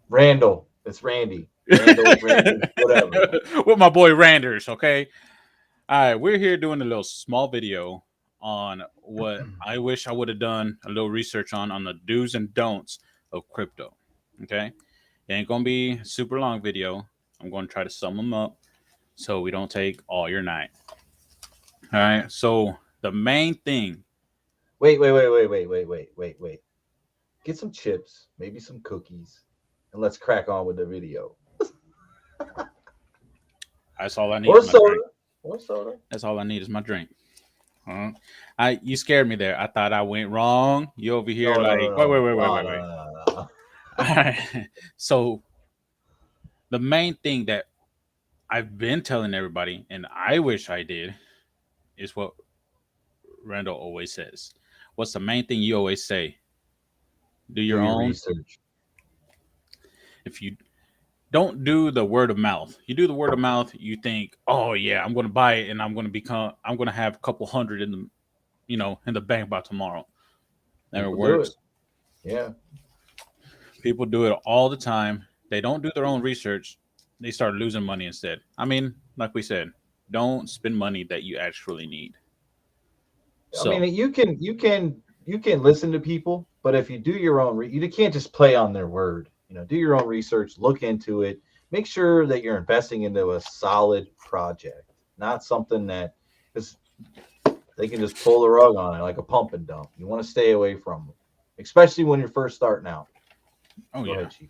Randall. It's Randy. Randall, Randy, whatever. With my boy Randers, okay? All right, we're here doing a little small video on what I wish I would have done a little research on the do's and don'ts of crypto. Okay, it ain't gonna be a super long video. I'm gonna try to sum them up so we don't take all your night. All right, so the main thing. Wait. Get some chips, maybe some cookies, and let's crack on with the video. That's all I need Or is my soda. drink. Or soda. That's all I need is my drink. You scared me there. I thought I went wrong. You over here No, no, no, like wait, wait, no. wait, wait, No, wait, no, wait. no, no, no. All right. So the main thing that I've been telling everybody, and I wish I did, is what Randall always says. What's the main thing you always say? Do Do your your own. research. If you don't do the word of mouth, you do the word of mouth, you think, oh yeah, I'm going to buy it and I'm going to have a couple hundred in the, in the bank by tomorrow. Never People do it. works. Yeah. People do it all the time. They don't do their own research. They start losing money instead. I mean, like we said, don't spend money that you actually need. I mean, So, you can listen to people, but if you do your own, you can't just play on their word. Do your own research, look into it, make sure that you're investing into a solid project, not something that is they can just pull the rug on it like a pump and dump. You want to stay away from them, especially when you're first starting out. oh Go yeah. ahead, Chief.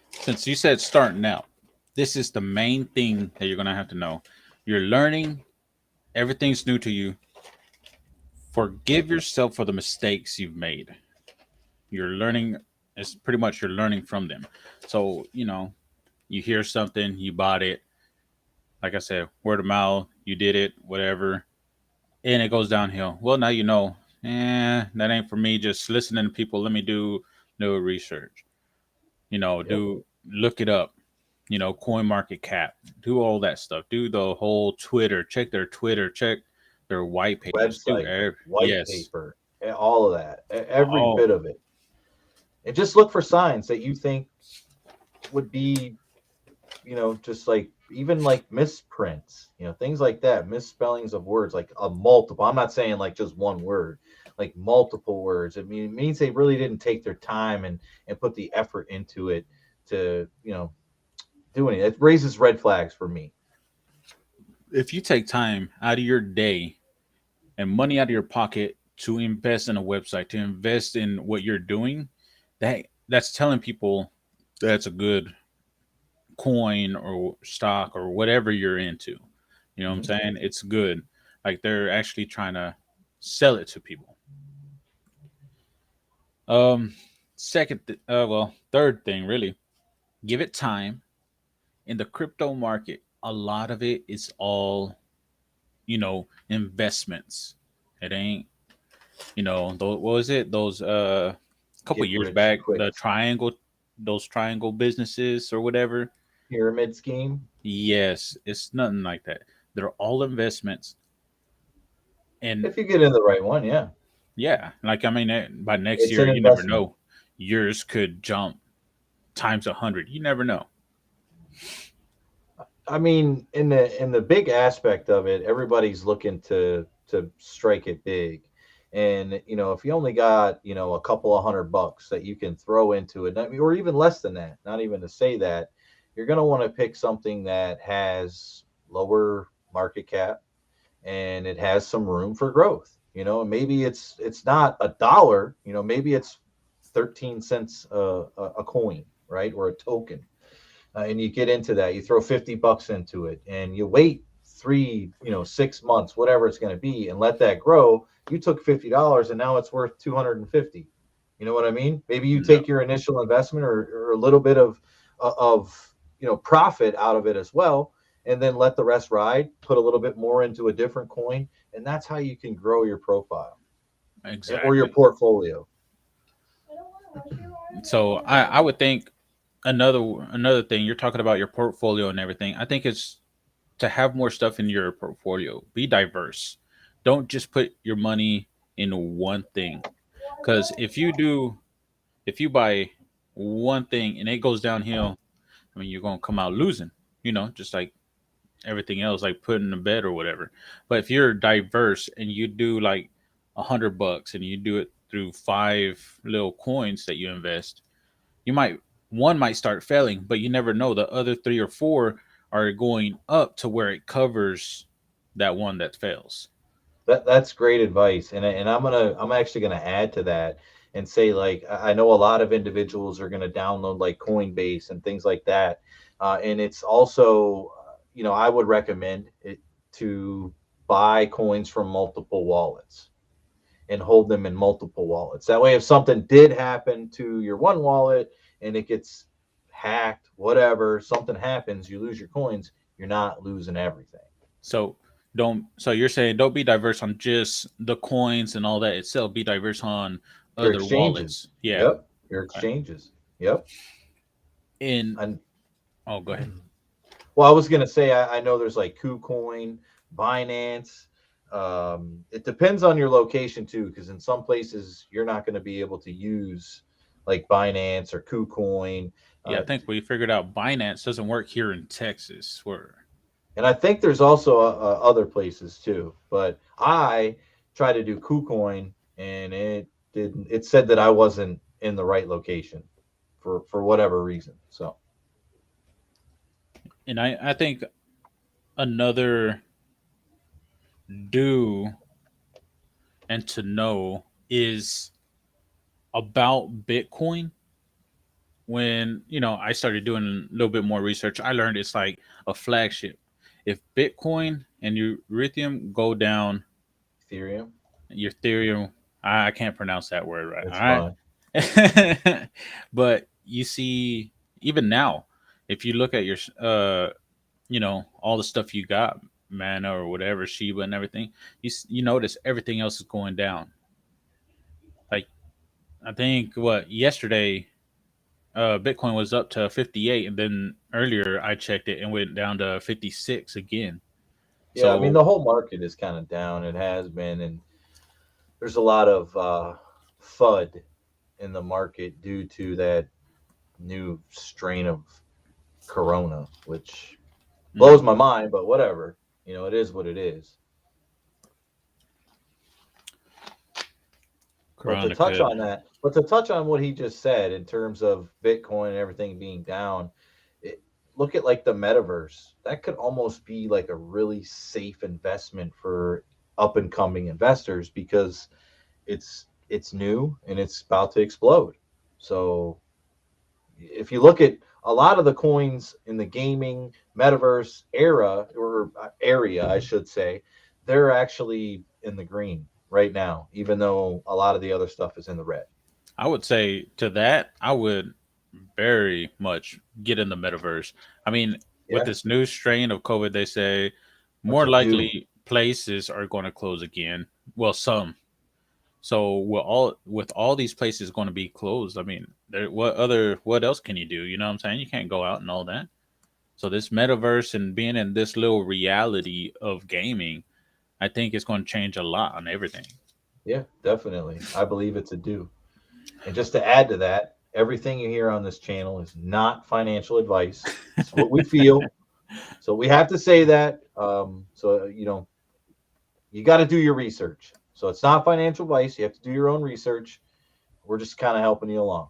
Since you said starting out, this is the main thing that you're going to have to know. You're learning, everything's new to you. Forgive yourself for the mistakes you've made. You're learning, it's pretty much you're learning from them. So, you hear something, you bought it. Like I said, word of mouth, you did it, whatever, and it goes downhill. Well, now you know, that ain't for me. Just listening to people. Let me do no research. Yep. Do look it up. Coin market cap, do all that stuff. Do the whole Twitter, check their Twitter, check their white pages. Website, white Yes, paper, all of that, every all bit of it, and just look for signs that you think would be, just like even like misprints, things like that, misspellings of words, like a multiple. I'm not saying like just one word, like multiple words. I mean, it means they really didn't take their time and put the effort into it to, doing it. It raises red flags for me. if you take time out of your day and money out of your pocket to invest in a website, to invest in what you're doing, that's telling people that's a good coin or stock or whatever you're into. You know what I'm Mhm. saying? It's good. Like they're actually trying to sell it to people. Um, third thing, really, give it time. In the crypto market, a lot of it is all, investments. It ain't, what was it? Those couple Get years rich back, quick those triangle businesses or whatever. pyramid scheme. Yes, it's nothing like that. They're all investments, and If you get in the right one, yeah, yeah, like I mean, by next it's year, an you never investment. know. Yours could jump times 100. You never know. I mean, in the big aspect of it, everybody's looking to strike it big. And if you only got a couple of $100 that you can throw into it, or even less than that, not even to say that, you're going to want to pick something that has lower market cap and it has some room for growth. And maybe it's not a dollar. Maybe it's 13 cents a coin, right, or a token, and you get into that, you throw $50 into it, and you wait 3, 6 months, whatever it's going to be, and let that grow. You took $50, and now it's worth 250. You know what I mean? Maybe you Yeah, take your initial investment or a little bit of profit out of it as well, and then let the rest ride. Put a little bit more into a different coin, and that's how you can grow your profile or your exactly. portfolio. So I would think another another thing you're talking about your portfolio and everything. I think it's to have more stuff in your portfolio. Be diverse. Don't just put your money in one thing. Because if you buy one thing and it goes downhill, I mean, you're gonna come out losing. Just like everything else, like putting a bet or whatever. But if you're diverse and you do like $100 and you do it through five little coins that you invest, you might one might start failing, but you never know. The other three or four are going up to where it covers that one that fails. That's great advice, and I'm actually gonna add to that and say, like, I know a lot of individuals are gonna download like Coinbase and things like that, and it's also I would recommend it to buy coins from multiple wallets and hold them in multiple wallets. That way, if something did happen to your one wallet and it gets hacked, whatever, something happens, you lose your coins, you're not losing everything. So don't. So you're saying don't be diverse on just the coins and all that itself. Be diverse on Your other exchanges, wallets. Yeah. yep, your Okay. exchanges, yep. And And oh, go ahead. well, I was gonna say I know there's like KuCoin, Binance. It depends on your location too, because in some places you're not going to be able to use like Binance or KuCoin. Yeah, I Uh, think we figured out Binance doesn't work here in Texas. Where and I think there's also other places too. But I tried to do KuCoin, and it didn't. It said that I wasn't in the right location for whatever reason. So and I think another do and to know is about Bitcoin. When I started doing a little bit more research, I learned it's like a flagship. If Bitcoin and Ethereum go down, Ethereum, your Ethereum, I can't pronounce that word it's right. fine. All right. But you see, even now, if you look at your all the stuff you got, mana or whatever, Shiba and everything, you notice everything else is going down. Like, I think what yesterday, Bitcoin was up to 58, and then earlier I checked it and went down to 56 again. Yeah, I mean So the whole market is kind of down. It has been, and there's a lot of FUD in the market due to that new strain of Corona, which blows mhm, my mind. But whatever, it is what it is. But to Corona touch could. on that, but to touch on what he just said in terms of Bitcoin and everything being down, it, look at like the metaverse. That could almost be like a really safe investment for up and coming investors because it's new and it's about to explode. So if you look at a lot of the coins in the gaming metaverse era or area, I should say, they're actually in the green right now, even though a lot of the other stuff is in the red. I would say to that, I would very much get in the metaverse. I mean, with Yeah, this new strain of COVID, they say that's more a do. likely places are going to close again. Well, some. So with all these places going to be closed, I mean, what else can you do? You know what I'm saying? You can't go out and all that. So this metaverse and being in this little reality of gaming, I think it's going to change a lot on everything. Yeah, definitely. I believe it's a do. And just to add to that, everything you hear on this channel is not financial advice. It's what we feel. So we have to say that. So you got to do your research. So it's not financial advice. You have to do your own research. We're just kind of helping you along.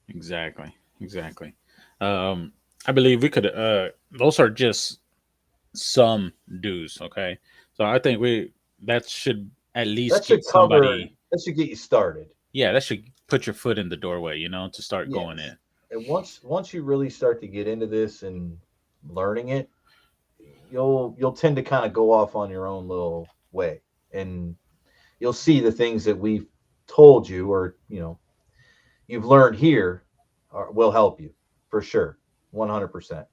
Exactly. Exactly. Um, I believe we could. Those are just some dues. Okay, so I think we that should at least That get should cover. somebody. That should get you started. Yeah, that should put your foot in the doorway. To start going Yes. in. And once you really start to get into this and learning it, you'll tend to kind of go off on your own little way, and you'll see the things that we've told you or you've learned here will help you for sure, 100%.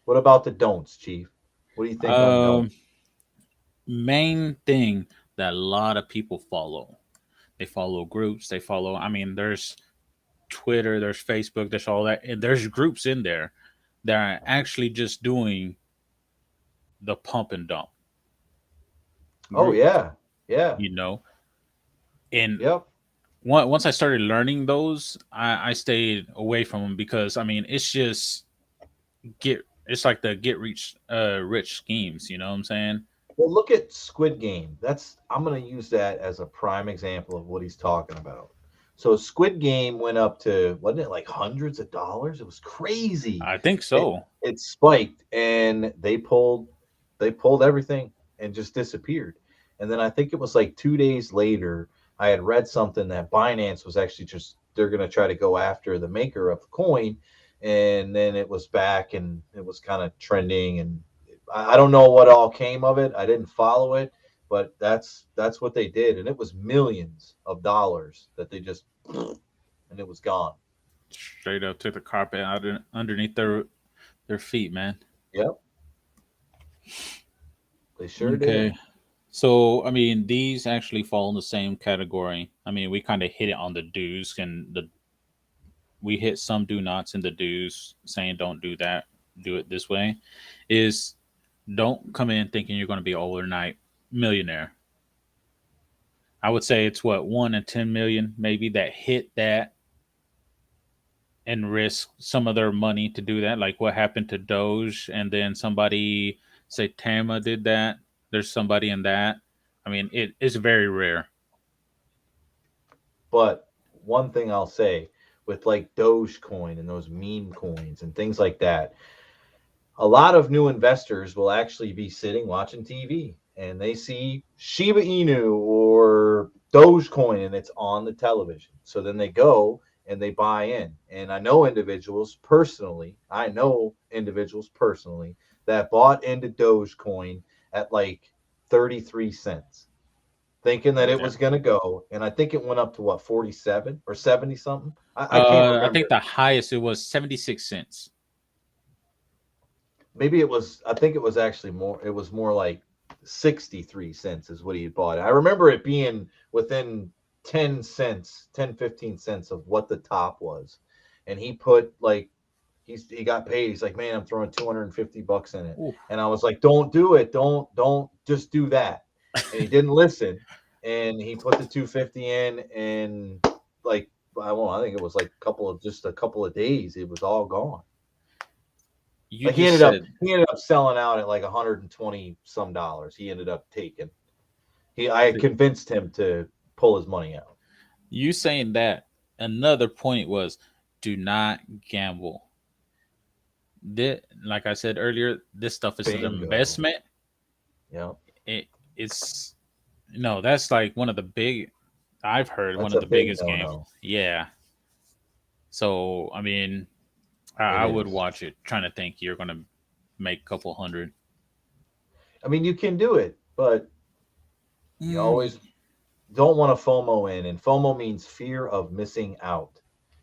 What about the don'ts, Chief? What do you think on Um, don'ts? Main thing that a lot of people follow. They follow groups. They follow. I mean, there's Twitter, there's Facebook, there's all that, and there's groups in there that are actually just doing the pump and dump Oh groups. yeah, yeah, You know, and yep. once I started learning those, I stayed away from them because I mean it's just get it's like the get rich schemes. You know what I'm saying? Well, look at Squid Game. That's I'm going to use that as a prime example of what he's talking about. So Squid Game went up to wasn't it like hundreds of dollars? It was crazy. I think It so. it spiked and they pulled everything and just disappeared. And then I think it was like 2 days later, I had read something that Binance was actually just they're going to try to go after the maker of the coin, and then it was back and it was kind of trending and I don't know what all came of it. I didn't follow it, but that's what they did, and it was millions of dollars that they just and it was gone. Straight up took the carpet out underneath their feet, man. Yep, they sure Okay. did. So, I mean, these actually fall in the same category. I mean, we kind of hit it on the do's and the we hit some do nots in the do's saying don't do that, do it this way. Is don't come in thinking you're going to be an overnight millionaire. I would say it's what 1 in 10 million maybe that hit that and risk some of their money to do that. Like what happened to Doge, and then somebody say Tama did that. There's somebody in that. I mean, it is very rare. But one thing I'll say with like Dogecoin and those meme coins and things like that, a lot of new investors will actually be sitting watching TV and they see Shiba Inu or Dogecoin and it's on the television. So then they go and they buy in. And I know individuals personally that bought into Dogecoin at like 33 cents, thinking that it Yeah. was going to go. And I think it went up to what, 47 or 70 something? I can't I think remember. the highest it was 76 cents. Maybe it was, I think it was actually more, it was more like 63 cents is what he bought. I remember it being within 10 cents, 10 15 cents of what the top was. And he put like, he got paid. He's like, man, I'm throwing 250 bucks in it. Ooh. And I was like, don't do it. Don't just do that. And he didn't listen. And he put the 250 in and like, I don't know, I think it was like just a couple of days. It was all gone. You Like he just ended up said he ended up selling out at like 120 some dollars. He ended up taking. I convinced him to pull his money out. you saying that. Another point was do not gamble. Like I said earlier, this stuff is an Bingo. investment. Yeah, It's no, that's like one of the big. I've heard one that's of a the big biggest no games. no. Yeah. So I mean, It I would is. watch it, trying to think you're gonna make a couple hundred. I mean, you can do it, but you Mm. always don't want to FOMO in, and FOMO means fear of missing out.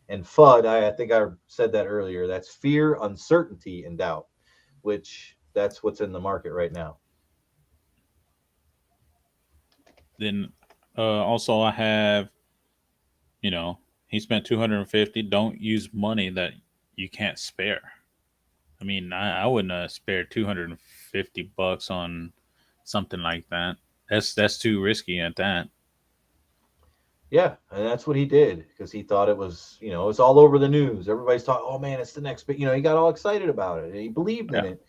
And FUD, I think I said that earlier. That's fear, uncertainty, and doubt, which that's what's in the market right now. Then also I have, you know, he spent 250. Don't use money that you can't spare. I mean, I wouldn't spare 250 bucks on something like that. That's too risky at that. Yeah, and that's what he did because he thought it was, it's all over the news. Everybody's talking, oh man, it's the next big, he got all excited about it and he believed in Yeah. it.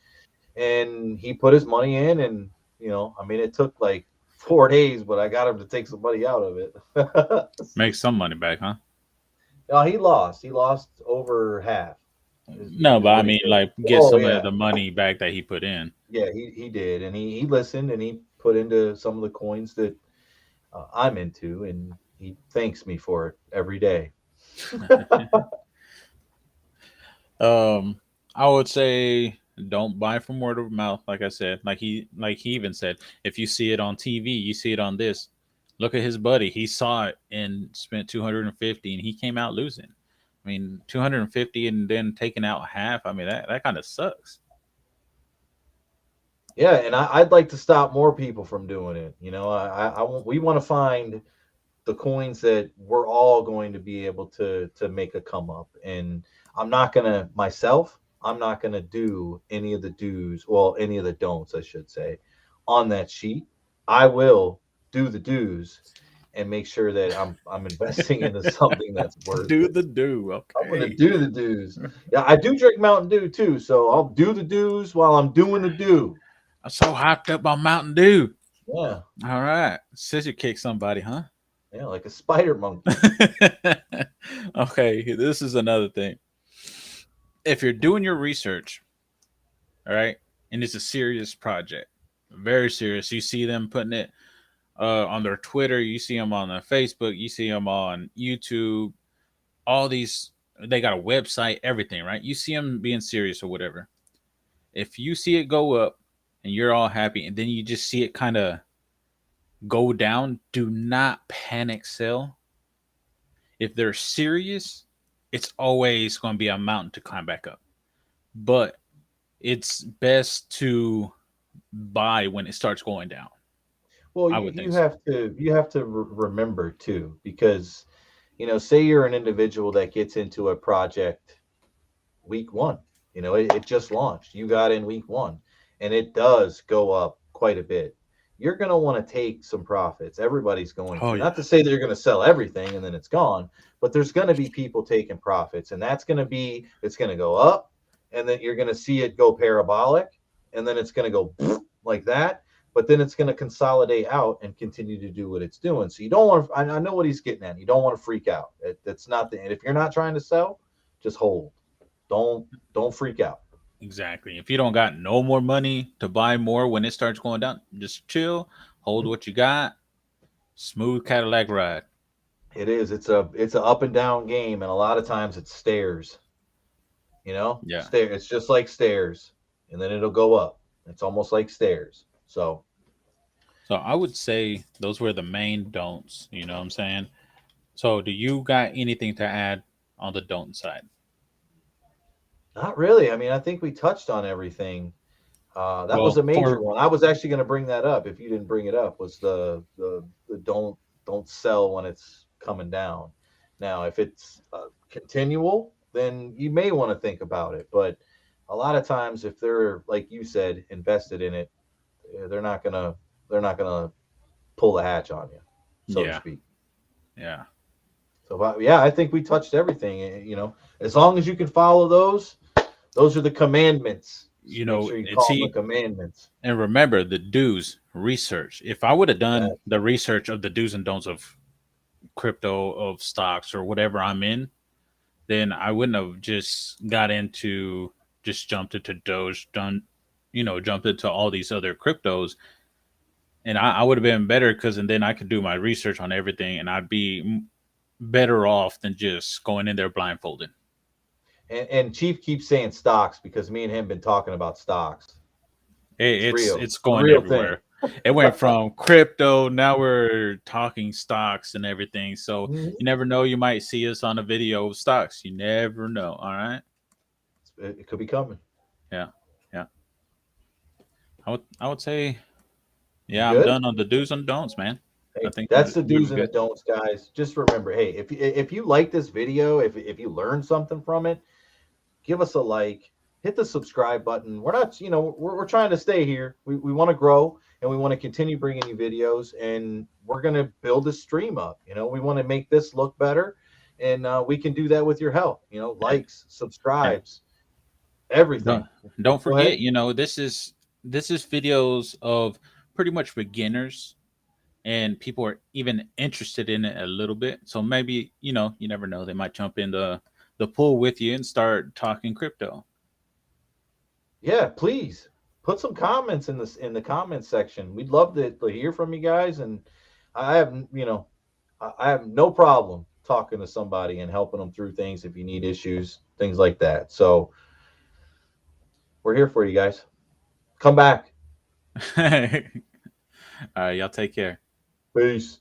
And he put his money in and, I mean, it took like 4 days, but I got him to take some money out of it. Make some money back, huh? No, he lost. He lost over half No, is but I what he mean, did. like, get Oh some of yeah. the money back that he put in. Yeah, he did. And he listened and he put into some of the coins that I'm into and he thanks me for it every day. um, I would say don't buy from word of mouth. Like I said, like he even said, if you see it on TV, you see it on this. Look at his buddy. He saw it and spent 250, and he came out losing. I mean, 250 and then taking out half. I mean, that kind of sucks. Yeah, and I'd like to stop more people from doing it. We want to find the coins that we're all going to be able to make a come up. And I'm not gonna do any of the do's, well, any of the don'ts, I should say, on that sheet. I will do the do's and make sure that I'm investing into something that's worth Do it. the do. I'm gonna Okay. do the do's. Yeah, I do drink Mountain Dew too, so I'll do the do's while I'm doing the do. I'm so hyped up on Mountain Dew. Yeah, All right. Scissor kick somebody, huh? yeah, like a spider monkey. Okay. This is another thing. If you're doing your research, all right, and it's a serious project, very serious, you see them putting it on their Twitter, you see them on their Facebook, you see them on YouTube, all these, they got a website, everything, right? You see them being serious or whatever. If you see it go up and you're all happy, and then you just see it kind of go down, do not panic sell. If they're serious, it's always going to be a mountain to climb back up. But it's best to buy when it starts going down. Well, I you would you think so. have to you have to remember too, because say you're an individual that gets into a project week one. It just launched. You got in week one, and it does go up quite a bit. You're going to want to take some profits. Everybody's going Oh to. Not yeah, to say that you're going to sell everything and then it's gone, but there's going to be people taking profits, and it's going to go up, and then you're going to see it go parabolic, and then it's going to go like that. But then it's going to consolidate out and continue to do what it's doing. So you don't want to. I know what he's getting at. You don't want to freak out. That's not the. And if you're not trying to sell, just hold. Don't freak out. exactly. If you don't got no more money to buy more when it starts going down, just chill, hold Mhm. what you got. Smooth Cadillac ride. It is. It's a up and down game, and a lot of times it's stairs. Yeah. Stair. It's just like stairs, and then it'll go up. It's almost like stairs. So So I would say those were the main don'ts. You know what I'm saying? So do you got anything to add on the don't side? not really. I mean, I think we touched on everything. That was Well, a major for one. I was actually going to bring that up if you didn't bring it up. Was the don't sell when it's coming down. Now, if it's continual, then you may want to think about it. But a lot of times, if they're like you said, invested in it, they're not gonna pull the hatch on you, so to yeah, speak. yeah, So, yeah, I think we touched everything. As long as you can follow those are the commandments. you Make know, sure you and call them the see, commandments. and remember the do's research. If I would have done That the research of the do's and don'ts of crypto, of stocks, or whatever I'm in, then I wouldn't have just got into, just jumped into Doge, done, jumped into all these other cryptos, and I would have been better because, and then I could do my research on everything, and I'd be better off than just going in there blindfolded. and Chief keeps saying stocks because me and him been talking about stocks. It's real. It's It's a going real thing. everywhere. It went from crypto, now we're talking stocks and everything. So Mhm. you never know, you might see us on a video of stocks. You never know. All right. It could be coming. Yeah. Yeah. I would say, You yeah, I'm good? done on the do's and don'ts, man. I Hey, think that's the we were do's and the good. don'ts, guys. Just remember, hey, if you like this video, if you learned something from it, give us a like, hit the subscribe button. We're not, we're trying to stay here. We want to grow, and we want to continue bringing you videos, and we're going to build this stream up. We want to make this look better, and we can do that with your help. Hey, Likes, hey, subscribes, don't everything. don't Go ahead. forget, this is videos of pretty much beginners, and people are even interested in it a little bit. So maybe, you never know, they might jump in the pool with you and start talking crypto. Yeah, please put some comments in the comments section. We'd love to hear from you guys, and I have I have no problem talking to somebody and helping them through things if you need issues, things like that. So we're here for you guys. Come back. All right, y'all take care. Peace.